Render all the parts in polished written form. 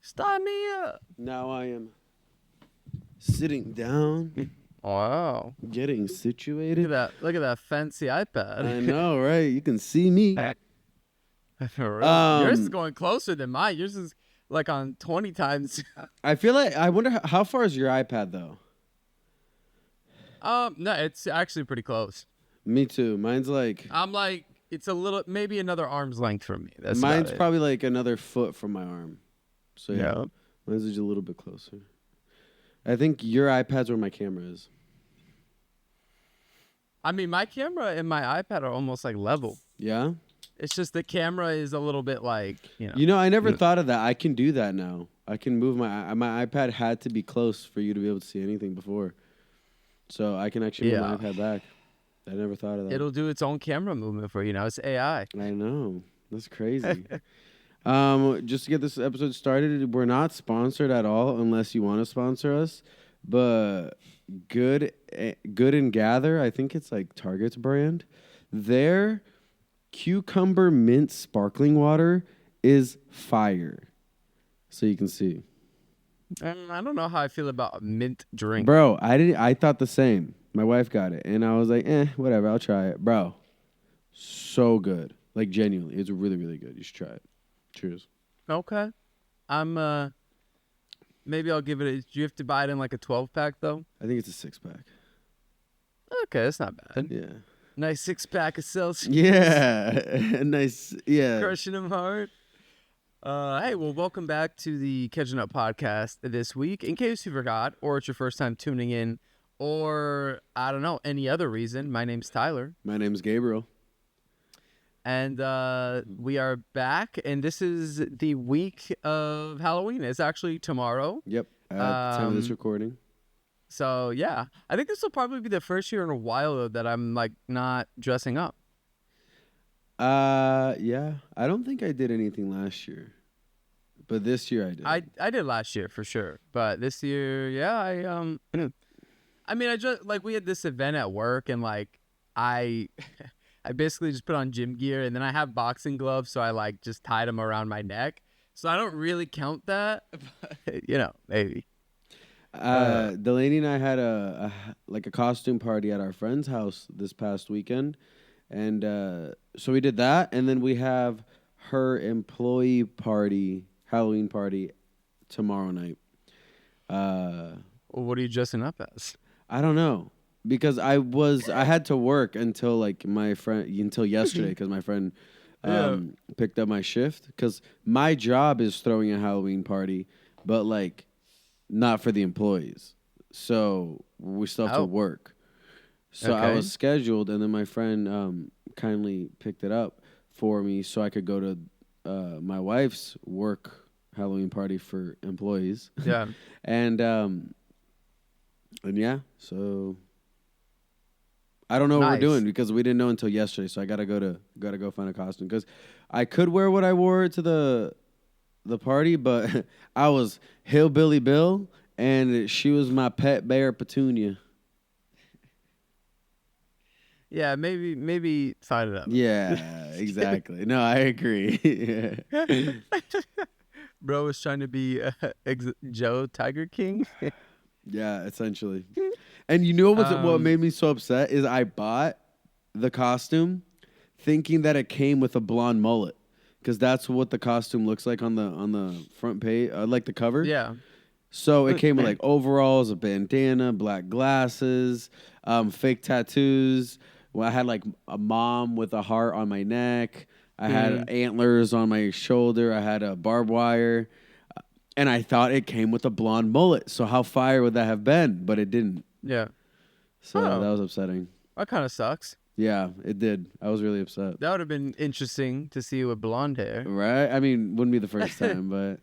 Start me up. Now I am sitting down, Wow. getting Look situated. at that. Look at that fancy iPad. I know, right? You can see me. For real. Yours is going closer than mine. Yours is like on 20 times. I feel like I wonder how far is your iPad though? No, it's actually pretty close. Me too. Mine's like I'm like, it's a little, maybe another arm's length from me. That's mine's about it. probably like another foot from my arm. So yeah, Yeah. mine's just a little bit closer. I think your iPad's where my camera is. I mean, my camera and my iPad are almost like level. Yeah? It's just the camera is a little bit like, I never thought of that. I can do that now. I can move my iPad had to be close for you to be able to see anything before. So I can actually move my iPad back. I never thought of that. It'll do its own camera movement for you now. It's AI. I know. That's crazy. Just to get this episode started, we're not sponsored at all unless you want to sponsor us. But Good and Gather, I think it's like Target's brand. Their cucumber mint sparkling water is fire. So you can see. I don't know how I feel about a mint drink. Bro, I thought the same. My wife got it, and I was like, whatever, I'll try it. Bro, so good. Like, genuinely, it's really, really good. You should try it. Cheers. Okay. Maybe I'll give it do you have to buy it in like a 12-pack, though? I think it's a 6-pack. Okay, that's not bad. Yeah. Nice 6-pack of Celsius. Yeah. Nice. Yeah. Crushing them hard. Hey, well, welcome back to the Catchin podcast this week. In case you forgot, or it's your first time tuning in, or, I don't know, any other reason, my name's Tyler. My name's Gabriel. And we are back, and this is the week of Halloween. It's actually tomorrow. Yep, at the time of this recording. So, yeah. I think this will probably be the first year in a while that I'm, like, not dressing up. Yeah. I don't think I did anything last year. But this year I did. I did last year for sure. But this year, yeah, I mean, I just, like, we had this event at work, and, like, I basically just put on gym gear, and then I have boxing gloves, so I, like, just tied them around my neck. So I don't really count that, but, maybe. Delaney and I had a costume party at our friend's house this past weekend, and so we did that, and then we have her employee party, Halloween party, tomorrow night. Well, what are you dressing up as? I don't know, because I had to work until yesterday because my friend picked up my shift, because my job is throwing a Halloween party, but like not for the employees, so we still have to work. So I was scheduled, and then my friend kindly picked it up for me so I could go to my wife's work Halloween party for employees. Yeah. And yeah, so I don't know what we're doing because we didn't know until yesterday. So I gotta go find a costume, because I could wear what I wore to the party, but I was Hillbilly Bill, and she was my pet bear Petunia. Yeah, maybe side it up. Yeah, exactly. No, I agree. Bro was trying to be Joe Tiger King. Yeah, essentially. And you know what made me so upset is I bought the costume thinking that it came with a blonde mullet, because that's what the costume looks like on the front page, like the cover. Yeah. So it came with like overalls, a bandana, black glasses, fake tattoos. Well, I had like a mom with a heart on my neck. I had antlers on my shoulder. I had a barbed wire. And I thought it came with a blonde mullet. So how fire would that have been? But it didn't. Yeah. So that was upsetting. That kind of sucks. Yeah, it did. I was really upset. That would have been interesting to see you with blonde hair. Right? I mean, wouldn't be the first time, but...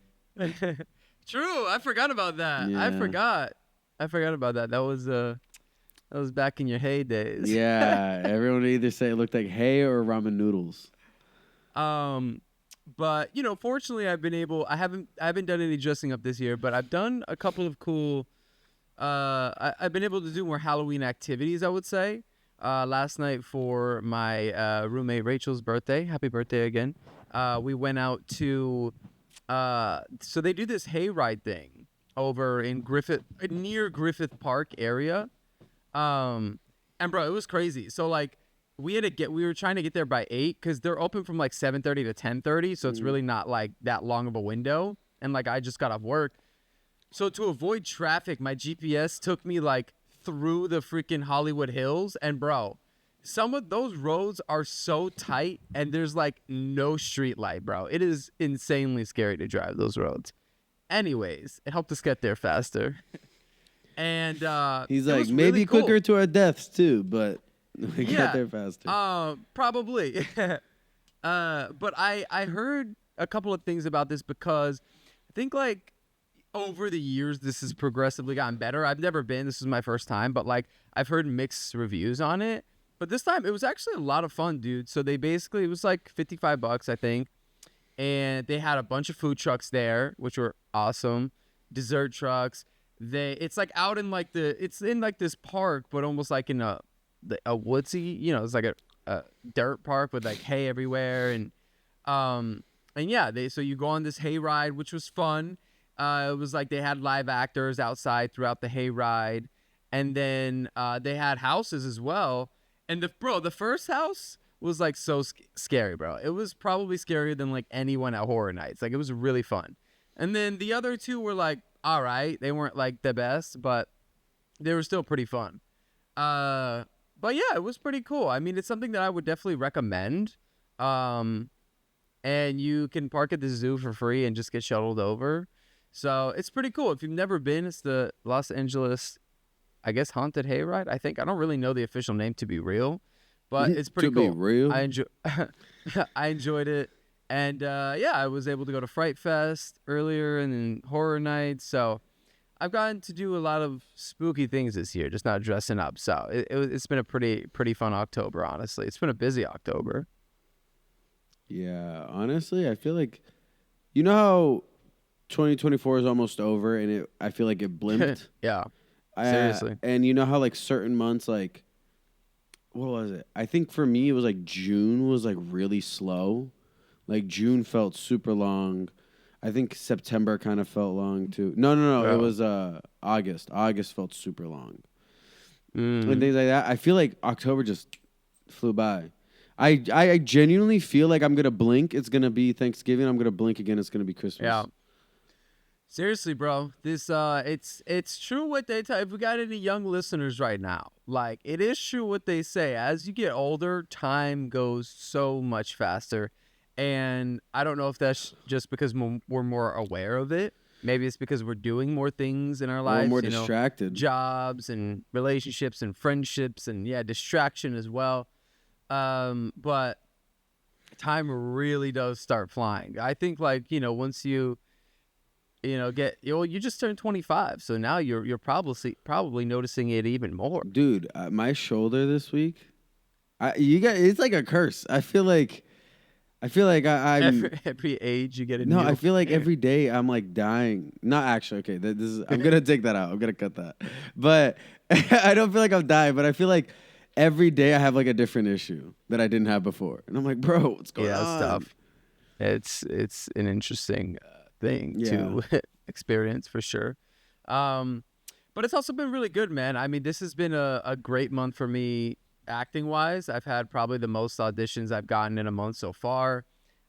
True. I forgot about that. Yeah. I forgot about that. That was back in your heydays. Yeah. Everyone would either say it looked like hay or ramen noodles. But fortunately, I haven't done any dressing up this year, but I've done a couple of cool. I've been able to do more Halloween activities, I would say. Last night for my roommate Rachel's birthday. Happy birthday again. We went out to So they do this hayride thing over in near Griffith Park area. And bro, it was crazy. So like we were trying to get there by 8 because they're open from like 7:30 to 10:30, so it's really not like that long of a window. And like I just got off work, so to avoid traffic, my GPS took me like through the freaking Hollywood Hills, and bro, some of those roads are so tight, and there's like no street light, bro. It is insanely scary to drive those roads. Anyways, it helped us get there faster. And He's it like, was maybe really cool. quicker to our deaths too, but we got there faster. Probably. But I heard a couple of things about this because I think like over the years this has progressively gotten better. I've never been. This is my first time, but like I've heard mixed reviews on it. But this time it was actually a lot of fun, dude. So it was like $55, I think. And they had a bunch of food trucks there, which were awesome. Dessert trucks. It's like out in like it's in like this park, but almost like in a woodsy, it's like a dirt park with like hay everywhere. And yeah, so you go on this hay ride, which was fun. It was like they had live actors outside throughout the hay ride. And then they had houses as well. And the first house was like so scary, bro. It was probably scarier than like anyone at Horror Nights. Like it was really fun. And then the other two were like, all right, they weren't like the best, but they were still pretty fun. But yeah, it was pretty cool. I mean, it's something that I would definitely recommend. And you can park at the zoo for free and just get shuttled over. So it's pretty cool. If you've never been, it's the Los Angeles, I guess, Haunted Hayride. I think I don't really know the official name to be real, but it's pretty cool. To be real, I enjoyed it. And yeah, I was able to go to Fright Fest earlier and then Horror Nights. So I've gotten to do a lot of spooky things this year, just not dressing up. So it's been a pretty fun October, honestly. It's been a busy October. Yeah, honestly, I feel like, how 2024 is almost over and I feel like it blimped. Yeah, seriously. And you know how like certain months, like, what was it? I think for me, it was like June was like really slow. Like June felt super long. I think September kind of felt long too. No. Oh. It was August. August felt super long. And things like that. I feel like October just flew by. I genuinely feel like I'm gonna blink. It's gonna be Thanksgiving. I'm gonna blink again. It's gonna be Christmas. Yeah. Seriously, bro. This it's true what they tell. If we got any young listeners right now, like it is true what they say. As you get older, time goes so much faster. And I don't know if that's just because we're more aware of it. Maybe it's because we're doing more things in our lives. We're more distracted. Jobs and relationships and friendships and, yeah, distraction as well. But time really does start flying. I think, like, once you just turned 25. So now you're probably noticing it even more. Dude, my shoulder this week, it's like a curse. I feel like I'm every age you get a no. new. I feel like every day I'm like dying. Not actually. Okay, this is. I'm gonna take that out. I'm gonna cut that. But I don't feel like I'm dying. But I feel like every day I have like a different issue that I didn't have before, and I'm like, bro, what's going on? Yeah, stuff. It's an interesting thing to experience for sure. But it's also been really good, man. I mean, this has been a great month for me. Acting wise, I've had probably the most auditions I've gotten in a month so far.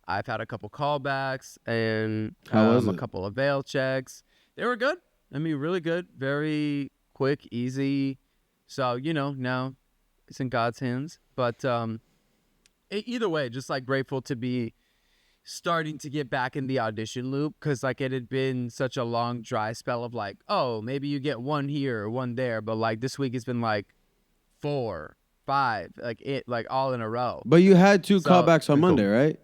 I've had a couple callbacks and a couple of veil checks. They were good. I mean, really good. Very quick, easy. So, now it's in God's hands. But either way, just like grateful to be starting to get back in the audition loop because like it had been such a long dry spell of like, oh, maybe you get one here or one there. But like this week has been like 4, 5, like all in a row. But you had 2 callbacks on Monday, right?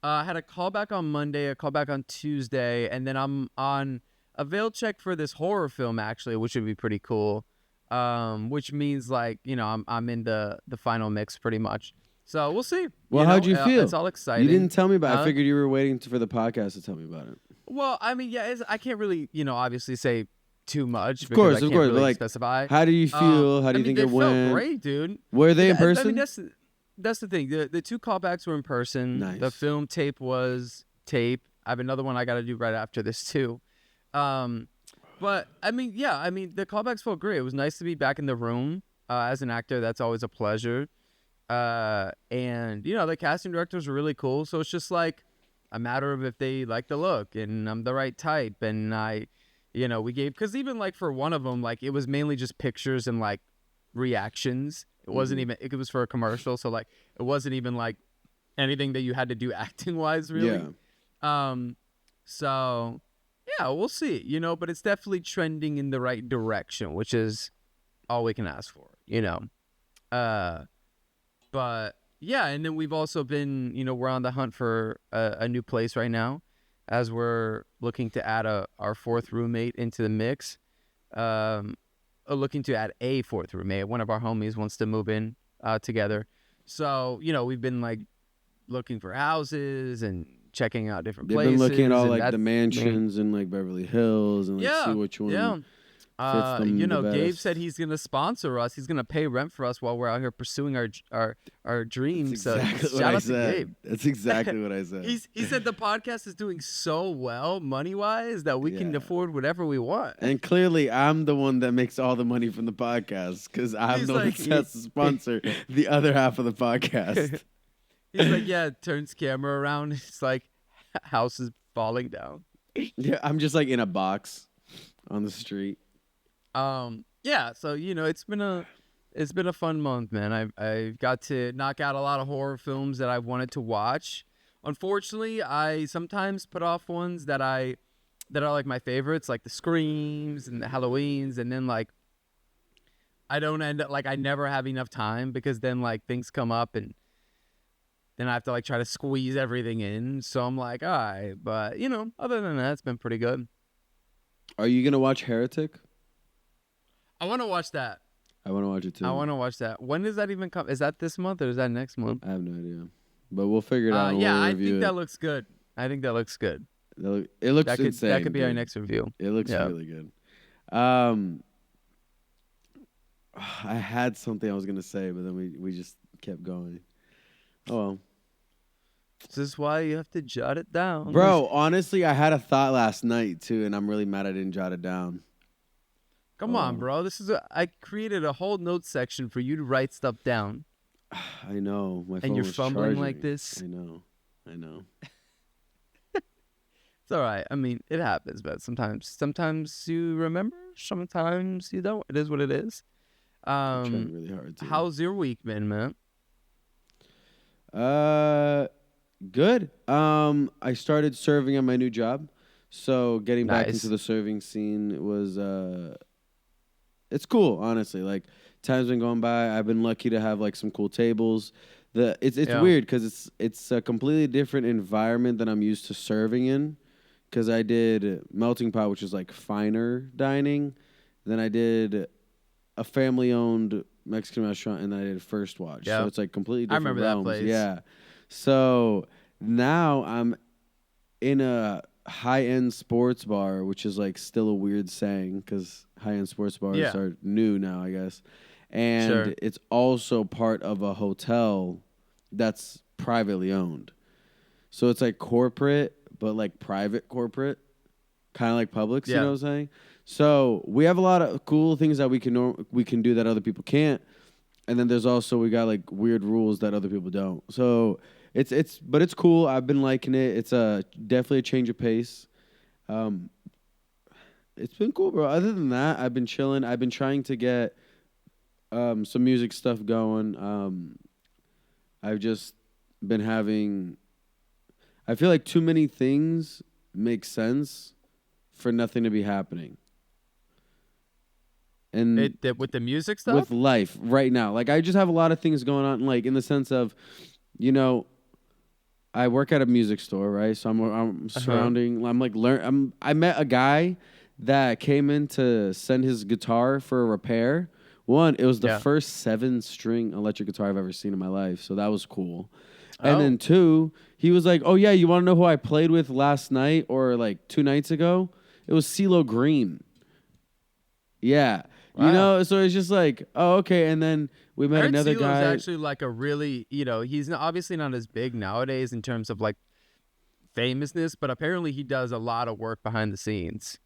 I had a callback on Monday, a callback on Tuesday, and then I'm on a veil check for this horror film actually, which would be pretty cool. Which means like I'm in the final mix pretty much. So we'll see. Well, how'd you feel? It's all exciting. You didn't tell me about it. I figured you were waiting for the podcast to tell me about it. Well, I mean, yeah, I can't really obviously say too much. Of course, really but like, specify. How do you feel? How do you think it went? They felt great, dude. Were they in person? I mean, that's the thing. The 2 callbacks were in person. Nice. The film tape was tape. I have another one I got to do right after this too. But I mean, yeah, I mean, the callbacks felt great. It was nice to be back in the room. As an actor, that's always a pleasure. And the casting directors were really cool. So it's just like a matter of if they like the look and I'm the right type. And we gave, because even like for one of them, like it was mainly just pictures and like reactions. It wasn't even, it was for a commercial. So like, it wasn't even like anything that you had to do acting wise, really. Yeah. So yeah, we'll see, but it's definitely trending in the right direction, which is all we can ask for, but yeah, and then we've also been, we're on the hunt for a new place right now, as we're looking to add our fourth roommate into the mix. Looking to add a fourth roommate. One of our homies wants to move in together. So, we've been like looking for houses and checking out different places. They've been looking at all like the mansions in like Beverly Hills and like see which one fits them the best. Gabe said he's gonna sponsor us. He's gonna pay rent for us while we're out here pursuing our dreams. That's exactly so shout out to Gabe. That's exactly what I said. He said the podcast is doing so well money wise that we can afford whatever we want. And clearly, I'm the one that makes all the money from the podcast because I'm the one that has to sponsor the other half of the podcast. He's like, yeah, turns camera around. It's like house is falling down. Yeah, I'm just like in a box on the street. Yeah, so it's been a fun month, man. I've got to knock out a lot of horror films that I've wanted to watch. Unfortunately, I sometimes put off ones that are like my favorites, like the Screams and the Halloweens, and then like I don't end up like I never have enough time because then like things come up and then I have to like try to squeeze everything in. So I'm like, all right, but other than that, it's been pretty good. Are you gonna watch Heretic? I want to watch that. I want to watch it too. I want to watch that. When does that even come? Is that this month or is that next month? I have no idea, but we'll figure it out. Yeah, I think that looks good. It looks insane. That could be our next review. It looks really good. I had something I was gonna say, but then we just kept going. Oh well. This is why you have to jot it down, bro. Honestly, I had a thought last night too, and I'm really mad I didn't jot it down. Come on, bro. I created a whole notes section for you to write stuff down. I know. My phone and you're was fumbling charging. like this. I know. It's all right. I mean, it happens, but sometimes you remember, sometimes you don't. It is what it is. I'm trying really hard to. How's your week been, man? Good. I started serving at my new job, so getting back into the serving scene was it's cool, honestly. Like time's been going by. I've been lucky to have like some cool tables. It's weird because it's a completely different environment than I'm used to serving in. Because I did Melting Pot, which is like finer dining. Then I did a family-owned Mexican restaurant, and then I did First Watch. So it's like completely different realms. I remember that place. Yeah. So now I'm in a high-end sports bar, which is like still a weird saying because high-end sports bars are new now, I guess. And it's also part of a hotel that's privately owned. So it's like corporate, but like private corporate, kind of like Publix, you know what I'm saying? So we have a lot of cool things that we can do that other people can't. And then there's also, we got like weird rules that other people don't. So but it's cool. I've been liking it. It's definitely a change of pace. It's been cool, bro. Other than that, I've been chilling. I've been trying to get some music stuff going. I've just been having, I feel like too many things make sense for nothing to be happening. And with the music stuff? With life right now. Like I just have a lot of things going on, like in the sense of, I work at a music store, right? So I'm surrounding. I'm like I met a guy that came in to send his guitar for a repair. One, it was the first 7-string electric guitar I've ever seen in my life, so that was cool. And then two, he was like, "Oh yeah, you want to know who I played with last night or like 2 nights ago? It was CeeLo Green." Yeah. Wow. So it's just like, oh, okay. And then we met another guy. He's actually like a really, he's obviously not as big nowadays in terms of like famousness, but apparently he does a lot of work behind the scenes.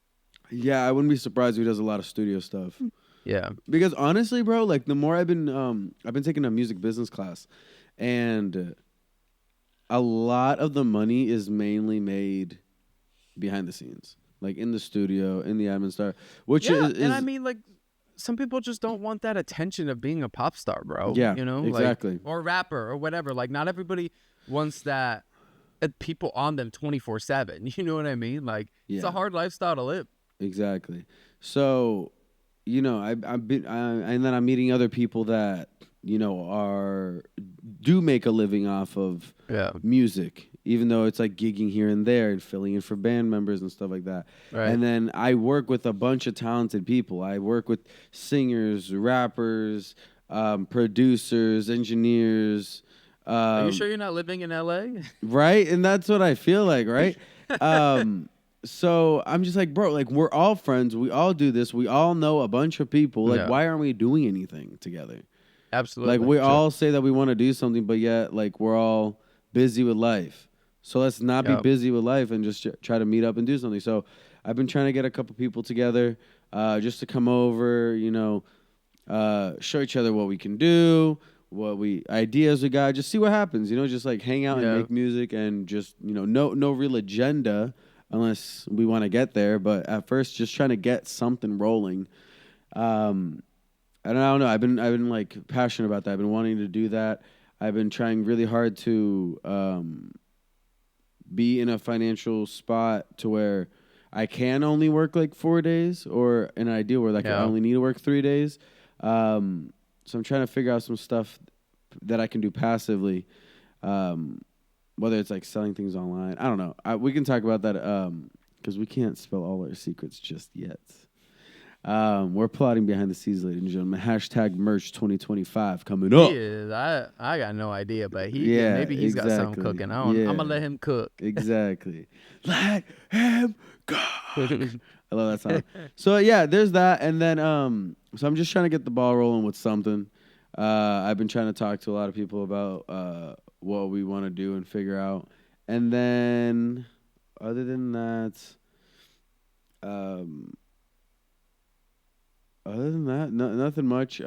Yeah, I wouldn't be surprised if he does a lot of studio stuff. Yeah. Because honestly, bro, like the more I've been taking a music business class, and a lot of the money is mainly made behind the scenes, like in the studio, in the admin star, which Yeah, is and I mean, like, some people just don't want that attention of being a pop star, bro. yeah, You know, exactly. like, or rapper or whatever. Like, not everybody wants that people on them 24/7. You know what I mean? Like, it's Yeah. a hard lifestyle to live. Exactly. So, and then I'm meeting other people that do make a living off of Yeah. music, even though it's like gigging here and there and filling in for band members and stuff like that. Right. And then I work with a bunch of talented people. I work with singers, rappers, producers, engineers. Are you sure you're not living in LA? Right? And that's what I feel like, right? So I'm just like, bro, like we're all friends. We all do this. We all know a bunch of people. Like, Yeah. why aren't we doing anything together? Absolutely. Like, we Sure. all say that we want to do something, but yet, like, we're all busy with life. So let's not be Yep. busy with life and just try to meet up and do something. So I've been trying to get a couple people together just to come over, show each other what we can do, ideas we got, just see what happens, just like hang out Yeah. and make music and just, no real agenda unless we want to get there. But at first, just trying to get something rolling. And I don't know. I've been like passionate about that. I've been wanting to do that. I've been trying really hard to be in a financial spot to where I can only work like 4 days, or an ideal where like I only need to work 3 days. So I'm trying to figure out some stuff that I can do passively, whether it's like selling things online. I don't know. We can talk about that because we can't spell all our secrets just yet. We're plotting behind the scenes, ladies and gentlemen. Hashtag merch 2025 coming up. He is. I got no idea, but Yeah, maybe he's got something exactly. cooking. I'm gonna let him cook. Exactly. Let him go. I love that song. So yeah, there's that, and then so I'm just trying to get the ball rolling with something. I've been trying to talk to a lot of people about what we want to do and figure out, and then other than that, nothing much. It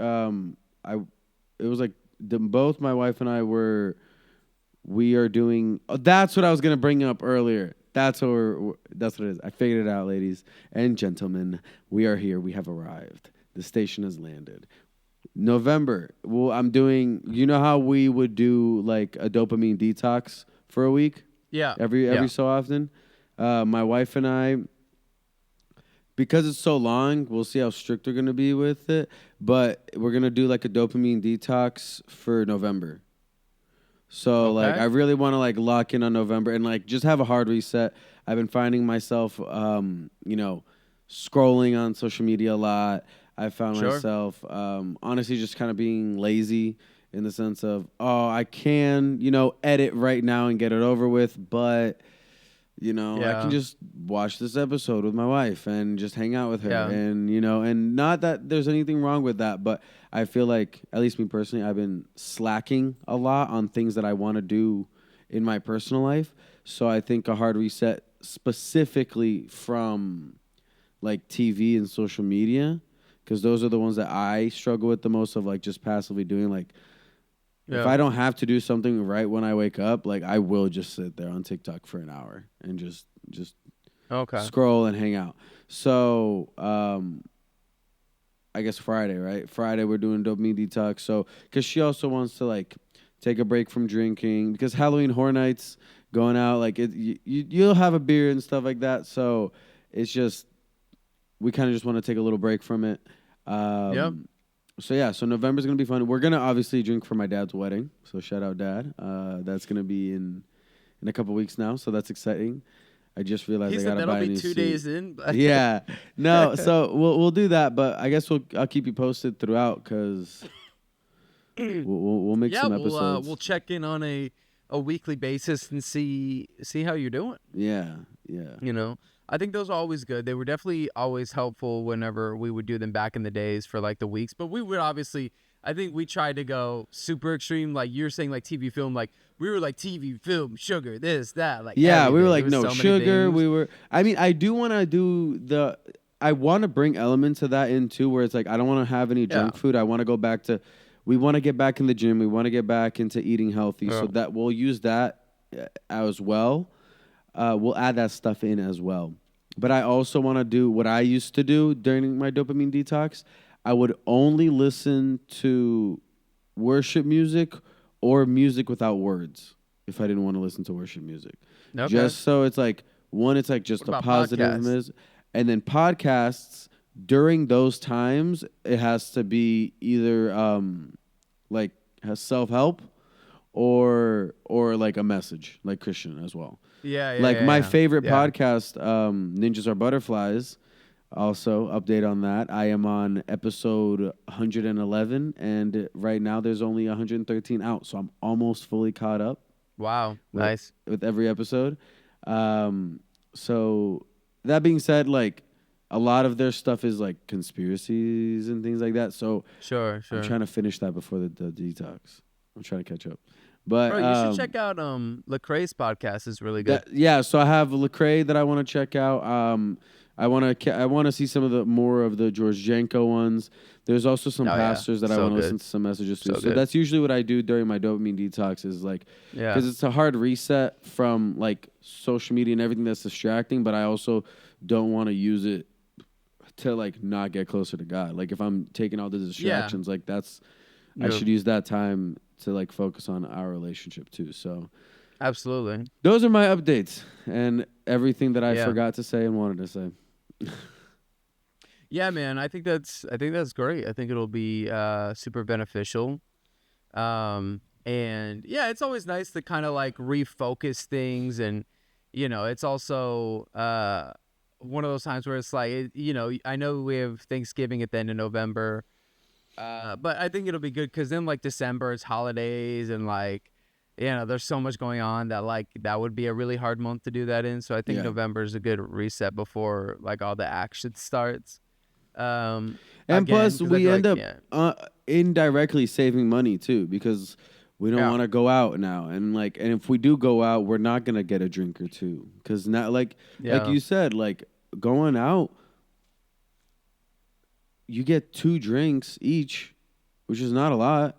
was like both my wife and I we are doing. Oh, that's what I was gonna bring up earlier. That's what it is. I figured it out, ladies and gentlemen. We are here. We have arrived. The station has landed. November. Well, I'm doing. You know how we would do like a dopamine detox for a week? Yeah. Every so often. My wife and I, because it's so long, we'll see how strict we're gonna be with it. But we're gonna do like a dopamine detox for November. So like I really want to like lock in on November and like just have a hard reset. I've been finding myself scrolling on social media a lot. I found myself honestly just kind of being lazy in the sense of, I can, edit right now and get it over with, but I can just watch this episode with my wife and just hang out with her. Yeah. And, and not that there's anything wrong with that, but I feel like, at least me personally, I've been slacking a lot on things that I want to do in my personal life. So I think a hard reset specifically from like TV and social media, because those are the ones that I struggle with the most of like just passively doing like, if I don't have to do something right when I wake up, like I will just sit there on TikTok for an hour and just scroll and hang out. So I guess Friday, right? Friday we're doing dopamine detox. So because she also wants to like take a break from drinking, because Halloween Horror Nights, going out, like you'll have a beer and stuff like that. So it's just we kind of just want to take a little break from it. So yeah, so November's gonna be fun. We're gonna obviously drink for my dad's wedding. So shout out, Dad. That's gonna be in a couple weeks now. So that's exciting. I just realized I gotta buy a new suit. That'll be 2 days in. But Yeah, no. So we'll do that, but I guess I'll keep you posted throughout because we'll make some episodes. We'll check in on a weekly basis and see how you're doing. Yeah. I think those are always good. They were definitely always helpful whenever we would do them back in the days for like the weeks. But we would obviously, I think we tried to go super extreme. Like you're saying, like TV film, like we were like TV film, sugar, this, that, like Yeah, we were everything. like There was no so many sugar. things. We were. I mean, I do want to do the. I want to bring elements of that in too, where it's like I don't want to have any Yeah. junk food. I want to go back to. We want to get back in the gym. We want to get back into eating healthy, so Yeah. that we'll use that as well. We'll add that stuff in as well. But I also want to do what I used to do during my dopamine detox. I would only listen to worship music or music without words if I didn't want to listen to worship music. Okay. Just so it's like one, it's like just What a about positive podcasts? and then podcasts during those times it has to be either like has self help or like a message like Christian as well. Yeah, yeah, Like yeah, my yeah. favorite Yeah. podcast, Ninjas Are Butterflies. Also, update on that. I am on episode 111, and right now there's only 113 out, so I'm almost fully caught up Wow, with, nice. with every episode. So that being said, like a lot of their stuff is like conspiracies and things like that. So Sure, sure. I'm trying to finish that before the detox. I'm trying to catch up. But Bro, you should check out Lecrae's podcast. Is really good. yeah, so I have Lecrae that I want to check out. I want to see some of the more of the George Janko ones. There's also some Oh, yeah. pastors that I So want to good. listen to some messages to. So So good. that's usually what I do during my dopamine detox is like Yeah. because it's a hard reset from like social media and everything that's distracting, but I also don't want to use it to like not get closer to God. Like if I'm taking all the distractions, like that's I Yeah. should use that time to like focus on our relationship too. So Absolutely. those are my updates and everything that I Yeah. forgot to say and wanted to say. Yeah, man. I think that's great. I think it'll be super beneficial. And yeah, it's always nice to kind of like refocus things, and it's also one of those times where it's like I know we have Thanksgiving at the end of November, but I think it'll be good because then like December it's holidays and like there's so much going on that like that would be a really hard month to do that in. So I think Yeah. November is a good reset before like all the action starts. And Again, plus, 'cause I we feel end like, up indirectly saving money too because we don't Yeah. want to go out now. And like, and if we do go out, we're not gonna get a drink or two because not like Yeah. you said, like going out, you get 2 drinks each, which is not a lot.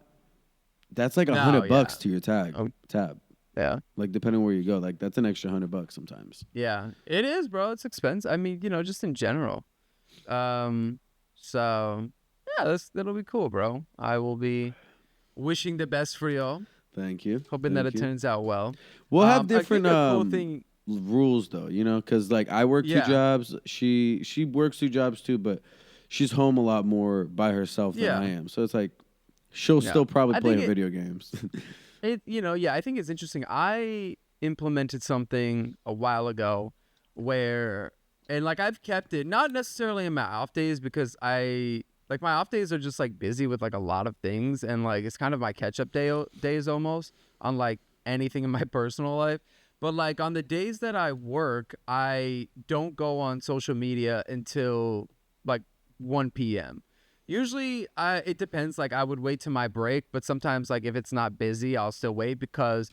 That's like No, $100 yeah. to your tab. Yeah. Like depending where you go, like that's an extra $100 sometimes. Yeah, it is, bro. It's expensive. I mean, just in general. So yeah, that'll be cool, bro. I will be wishing the best for y'all. Thank you. Hoping that it turns out well. We'll have I think different a cool thing. rules though, because like I work 2 Yeah. jobs. She works 2 jobs too, but she's home a lot more by herself than Yeah. I am. So it's like she'll Yeah. still probably I play think her video games. Yeah, I think it's interesting. I implemented something a while ago where, and like I've kept it, not necessarily in my off days because my off days are just like busy with like a lot of things, and like it's kind of my catch up days almost on like anything in my personal life. But like on the days that I work, I don't go on social media until like 1 p.m. Usually, it depends. Like, I would wait to my break, but sometimes, like, if it's not busy, I'll still wait because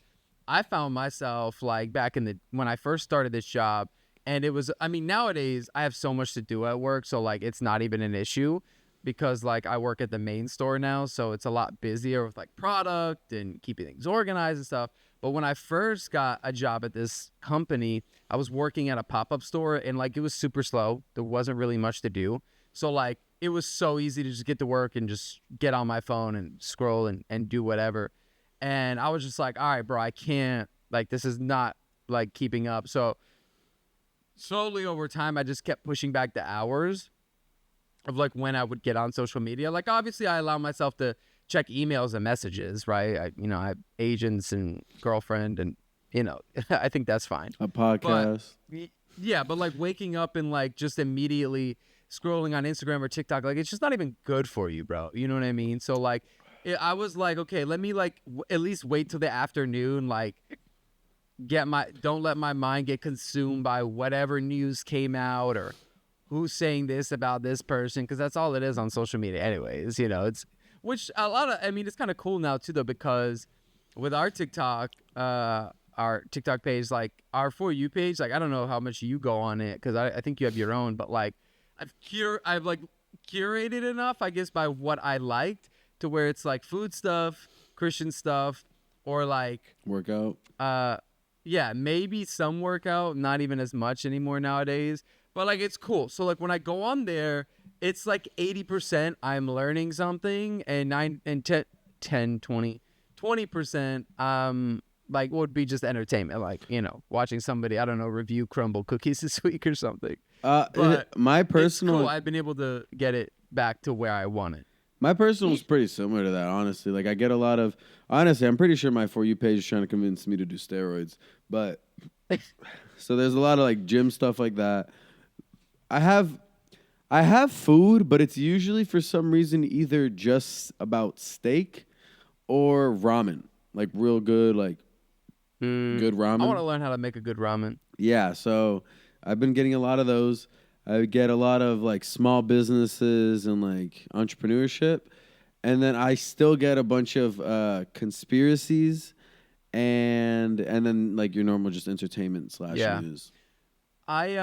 I found myself, like, back when I first started this job, and it was, I mean, nowadays, I have so much to do at work, so, like, it's not even an issue because, like, I work at the main store now, so it's a lot busier with, like, product and keeping things organized and stuff. But when I first got a job at this company, I was working at a pop-up store, and, like, it was super slow. There wasn't really much to do. So, like, it was so easy to just get to work and just get on my phone and scroll and do whatever. And I was just like, all right, bro, I can't, like, this is not, like, keeping up. So, slowly over time, I just kept pushing back the hours of, like, when I would get on social media. Like, obviously, I allow myself to check emails and messages, right? I have agents and girlfriend and, I think that's fine. A podcast. Yeah, but, like, waking up and, like, just immediately scrolling on Instagram or TikTok, like it's just not even good for you, bro. You know what I mean? So like I was like, okay, let me like at least wait till the afternoon, like don't let my mind get consumed by whatever news came out or who's saying this about this person, because that's all it is on social media anyways. It's which a lot of, I mean, it's kind of cool now too though, because with our TikTok page, like our For You page, like I don't know how much you go on it because I think you have your own, but like I've like curated enough, I guess, by what I liked to where it's like food stuff, Christian stuff, or like Workout. yeah, maybe some workout, not even as much anymore nowadays, but like it's cool. So like when I go on there, it's like 80% I'm learning something, and 20% like would be just entertainment, like, you know, watching somebody, I don't know, review crumble cookies this week or something. But My it's personal, cool. I've been able to get it back to where I want it. my personal is pretty similar to that, honestly. Like I get a lot of, honestly, I'm pretty sure my For You page is trying to convince me to do steroids, but so there's a lot of like gym stuff like that. I have food, but it's usually for some reason either just about steak or ramen, like real good, like good ramen. I want to learn how to make a good ramen. Yeah, so I've been getting a lot of those. I get a lot of like small businesses and like entrepreneurship, and then I still get a bunch of conspiracies and then like your normal just entertainment slash Yeah. news. I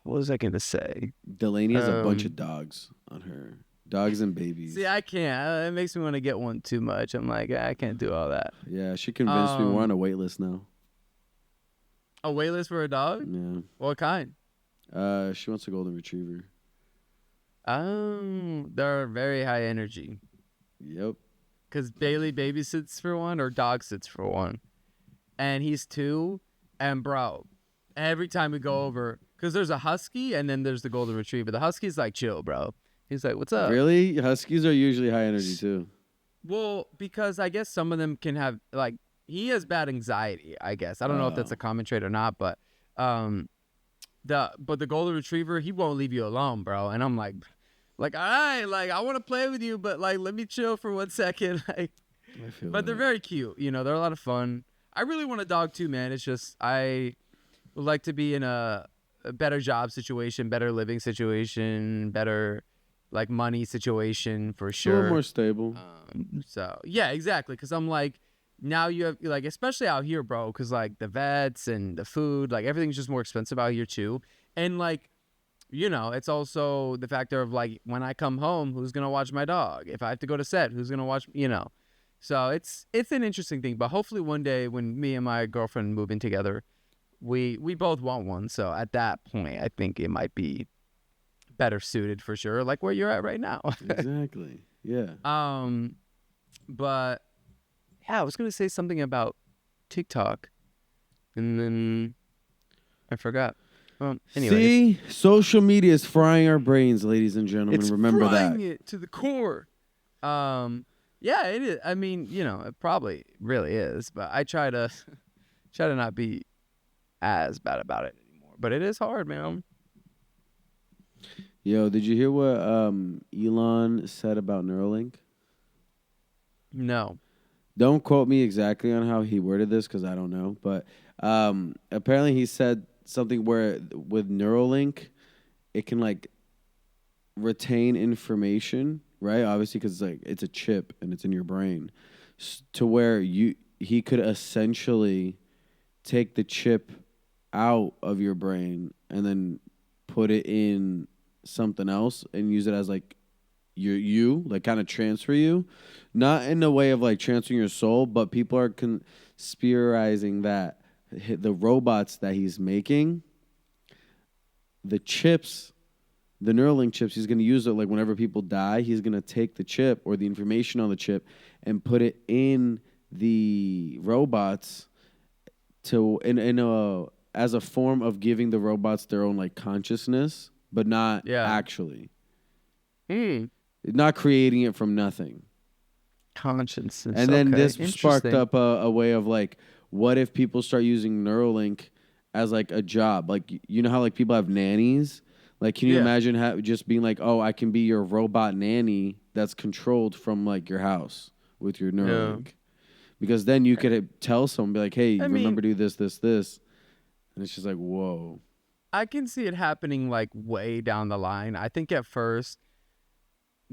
what was I gonna say? Delaney has a bunch of dogs on her, dogs and babies. See, I can't. It makes me want to get one too much. I'm like, I can't do all that. Yeah, she convinced me. We're on a wait list now. A wait list for a dog? Yeah. What kind? She wants a golden retriever. They're very high energy. Yep. Because Bailey babysits for one, or dog sits for one. And he's 2. And bro, every time we go over, because there's a husky and then there's the golden retriever. The husky's like, chill, bro. He's like, what's up? Really? Huskies are usually high energy too. Well, because I guess some of them can have, like, he has bad anxiety, I guess. I don't know if that's a common trait or not, but the golden retriever, he won't leave you alone, bro. And I'm like, all right, like I want to play with you, but like let me chill for 1 second. Like, but they're very cute, you know. They're a lot of fun. I really want a dog too, man. It's just I would like to be in a better job situation, better living situation, better like money situation for sure. A little more stable. So yeah, exactly. Because I'm like, now you have like, especially out here, bro. Because like the vets and the food, like everything's just more expensive out here too. And like, you know, it's also the factor of like when I come home, who's gonna watch my dog? If I have to go to set, who's gonna watch? You know. So it's an interesting thing. But hopefully one day when me and my girlfriend move in together, we both want one. So at that point, I think it might be better suited for sure, like where you're at right now. Exactly. Yeah. But yeah, I was gonna say something about TikTok, and then I forgot. Anyway, see, social media is frying our brains, ladies and gentlemen. it's Remember frying that. it to the core. Yeah, it is. I mean, you know, it probably really is, but I try to not be as bad about it anymore. But it is hard, man. Yo, did you hear what Elon said about Neuralink? No. Don't quote me exactly on how he worded this because I don't know. But apparently he said something where with Neuralink, it can like retain information, right? Obviously because like it's a chip and it's in your brain, to where he could essentially take the chip out of your brain and then put it in something else and use it as like you like kind of transfer you, not in a way of like transferring your soul, but people are conspirizing that the robots that he's making, the chips, the Neuralink chips, he's going to use it like whenever people die, he's going to take the chip or the information on the chip and put it in the robots to in a as a form of giving the robots their own like consciousness, but not actually. Not creating it from nothing. Conscience. And then this sparked up a way of like, what if people start using Neuralink as like a job? Like, you know how like people have nannies? Like, can you imagine just being like, oh, I can be your robot nanny that's controlled from like your house with your Neuralink? Yeah. Because then you could tell someone, be like, hey, remember to do this, this, this. And it's just like, whoa. I can see it happening like way down the line. I think at first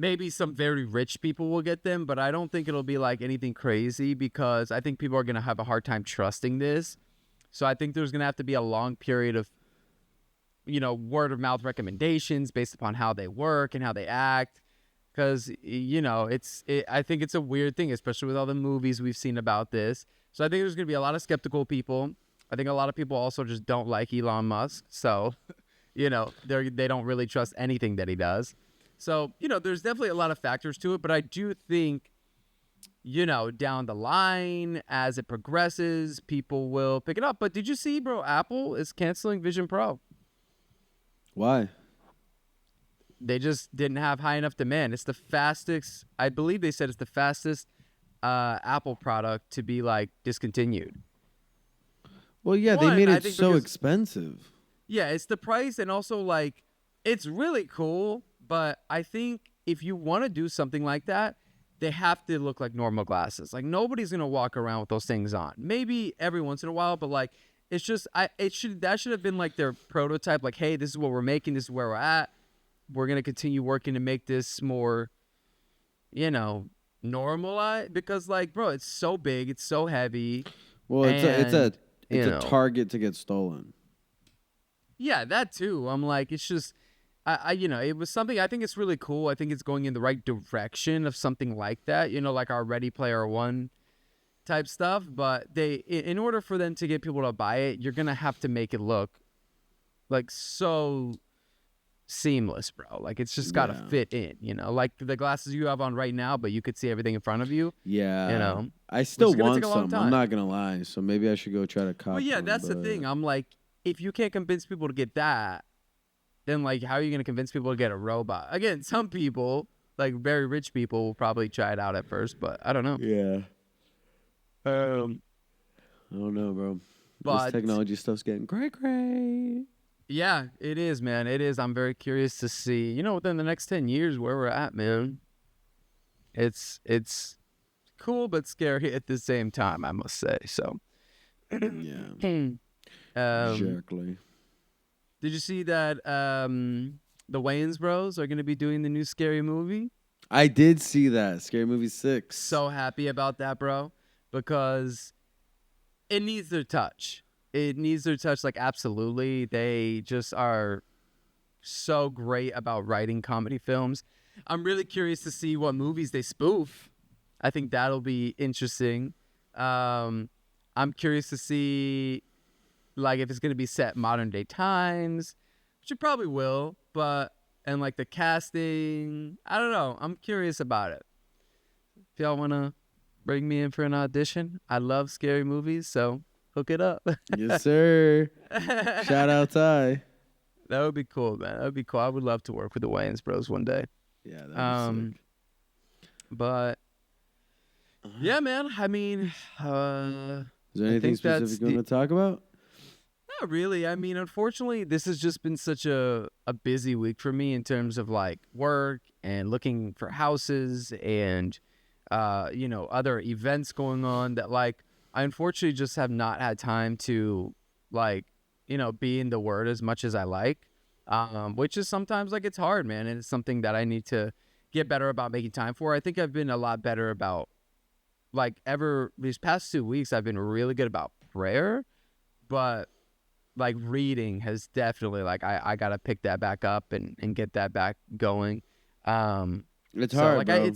maybe some very rich people will get them, but I don't think it'll be like anything crazy because I think people are going to have a hard time trusting this. So I think there's going to have to be a long period of, word of mouth recommendations based upon how they work and how they act. Because, I think it's a weird thing, especially with all the movies we've seen about this. So I think there's going to be a lot of skeptical people. I think a lot of people also just don't like Elon Musk. So, they don't really trust anything that he does. So, there's definitely a lot of factors to it. But I do think, down the line, as it progresses, people will pick it up. But did you see, bro, Apple is canceling Vision Pro? Why? They just didn't have high enough demand. It's the fastest, I believe they said it's the fastest Apple product to be like discontinued. Well, yeah, they made it so expensive. Yeah, it's the price, and also like it's really cool, but I think if you want to do something like that, they have to look like normal glasses. Like nobody's going to walk around with those things on. Maybe every once in a while, but like it's just that should have been like their prototype, like, hey, this is what we're making, this is where we're at. We're going to continue working to make this more, normalized, because like, bro, it's so big, it's so heavy. Well, it's a target to get stolen. Yeah, that too. I'm like, it's just, it was something, I think it's really cool. I think it's going in the right direction of something like that, like our Ready Player One type stuff. But in order for them to get people to buy it, you're going to have to make it look like so seamless, bro. Like it's just got to fit in, like the glasses you have on right now, but you could see everything in front of you. Yeah. I still want some. I'm not going to lie. So maybe I should go try to cop Well, yeah, that's the thing. I'm like, if you can't convince people to get that, then like, how are you going to convince people to get a robot? Again, some people, like very rich people, will probably try it out at first, but I don't know. Yeah. I don't know, bro. But this technology stuff's getting cray. Yeah, it is, man. It is. I'm very curious to see, within the next 10 years where we're at, man. It's cool but scary at the same time, I must say. So, yeah. Exactly. Did you see that the Wayans bros are going to be doing the new Scary Movie? I did see that. Scary Movie 6. So happy about that, bro, because it needs their touch. It needs their touch, like, absolutely. They just are so great about writing comedy films. I'm really curious to see what movies they spoof. I think that'll be interesting. I'm curious to see, like, if it's going to be set modern day times, which it probably will, and like the casting, I don't know. I'm curious about it. If y'all want to bring me in for an audition, I love scary movies, so hook it up. Yes, sir. Shout out Ty. That would be cool, man. That would be cool. I would love to work with the Wayans bros one day. Yeah, that would be sick. But yeah, man. I mean, is there anything specific you want to talk about? Not really. I mean, unfortunately, this has just been such a busy week for me in terms of like work and looking for houses and other events going on that like I unfortunately just have not had time to like, be in the Word as much as I like, which is sometimes like it's hard, man. And it's something that I need to get better about making time for. I think I've been a lot better about like these past 2 weeks. I've been really good about prayer, but like reading has definitely like I got to pick that back up and get that back going. It's hard, like, bro.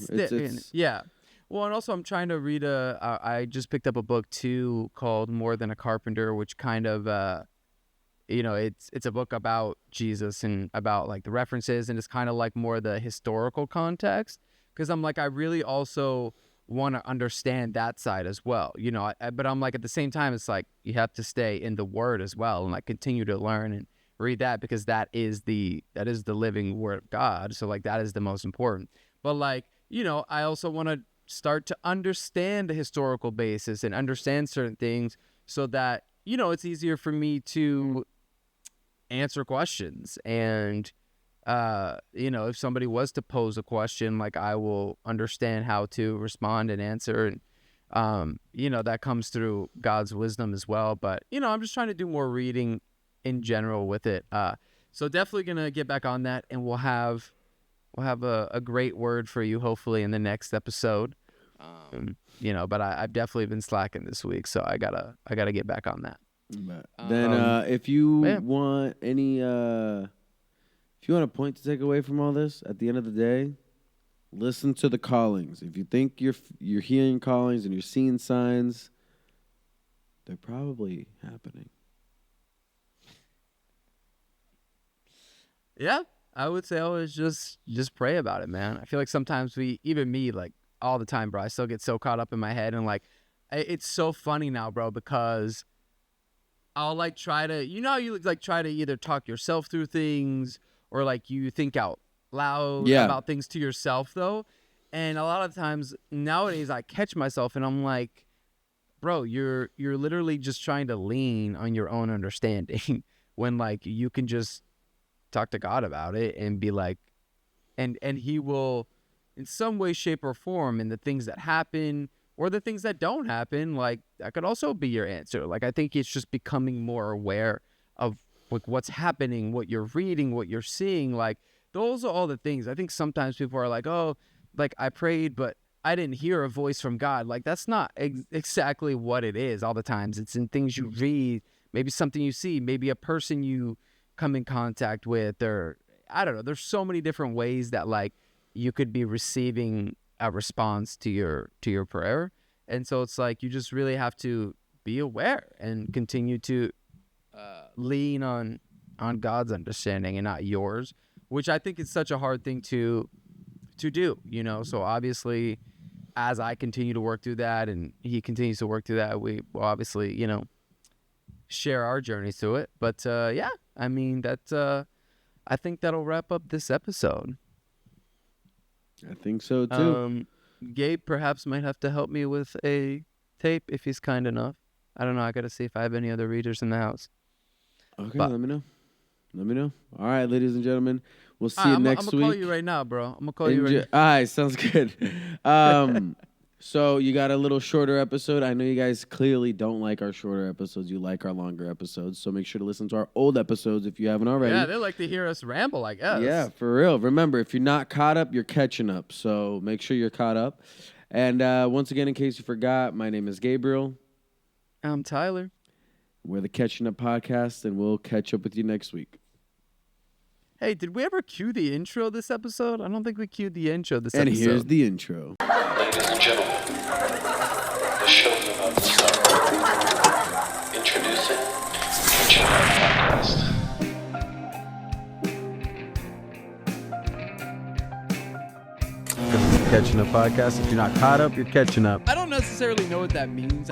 Yeah. Well, and also I'm trying to read I just picked up a book too called More Than a Carpenter, which kind of, it's a book about Jesus and about like the references, and it's kind of like more the historical context. Cause I'm like, I really also want to understand that side as well, but I'm like, at the same time, it's like, you have to stay in the Word as well and like continue to learn and read that, because that is the living Word of God. So like, that is the most important. But like, I also want to start to understand the historical basis and understand certain things so that, it's easier for me to answer questions. And, if somebody was to pose a question, like I will understand how to respond and answer. And, that comes through God's wisdom as well. But, I'm just trying to do more reading in general with it. So definitely going to get back on that, and we'll have we'll have a great word for you hopefully in the next episode. You know, but I've definitely been slacking this week, so I gotta get back on that. Then if you want any if you want a point to take away from all this, at the end of the day, listen to the callings. If you think you're hearing callings and you're seeing signs, they're probably happening. Yeah, I would say always just pray about it, man. I feel like sometimes even me, like all the time, bro, I still get so caught up in my head, and like it's so funny now, bro, because I'll like try to, you know how you like try to either talk yourself through things or like you think out loud about things to yourself though. And a lot of times nowadays I catch myself and I'm like, bro, you're literally just trying to lean on your own understanding when like you can just talk to God about it and be like, and he will in some way, shape, or form, in the things that happen or the things that don't happen, like that could also be your answer. Like I think it's just becoming more aware of like what's happening, what you're reading, what you're seeing. Like those are all the things. I think sometimes people are like, oh, like I prayed, but I didn't hear a voice from God. Like that's not exactly what it is all the times. It's in things you read, maybe something you see, maybe a person you come in contact with, or I don't know. There's so many different ways that like you could be receiving a response to your prayer. And so it's like you just really have to be aware and continue to lean on God's understanding and not yours, which I think is such a hard thing to do, you know. So obviously as I continue to work through that and he continues to work through that, we will obviously, you know, share our journeys through it. But yeah, I mean that I think that'll wrap up this episode. I think so too. Gabe perhaps might have to help me with a tape if he's kind enough. I don't know. I got to see if I have any other readers in the house. Okay, let me know. All right, ladies and gentlemen. We'll see you next week. I'm going to call you right now, bro. I'm going to call you right now. All right, sounds good. So you got a little shorter episode. I know you guys clearly don't like our shorter episodes. You like our longer episodes. So make sure to listen to our old episodes if you haven't already. Yeah, they like to hear us ramble, I guess. Yeah, for real. Remember, if you're not caught up, you're catching up. So make sure you're caught up. And once again, in case you forgot, my name is Gabriel. I'm Tyler. We're the Catching Up Podcast, and we'll catch up with you next week. Hey, did we ever cue the intro this episode? I don't think we cued the intro this episode. And here's the intro. Ladies and gentlemen, the show's about to start. Introducing Catchin Podcast. Catching Up Podcast. If you're not caught up, you're catching up. I don't necessarily know what that means.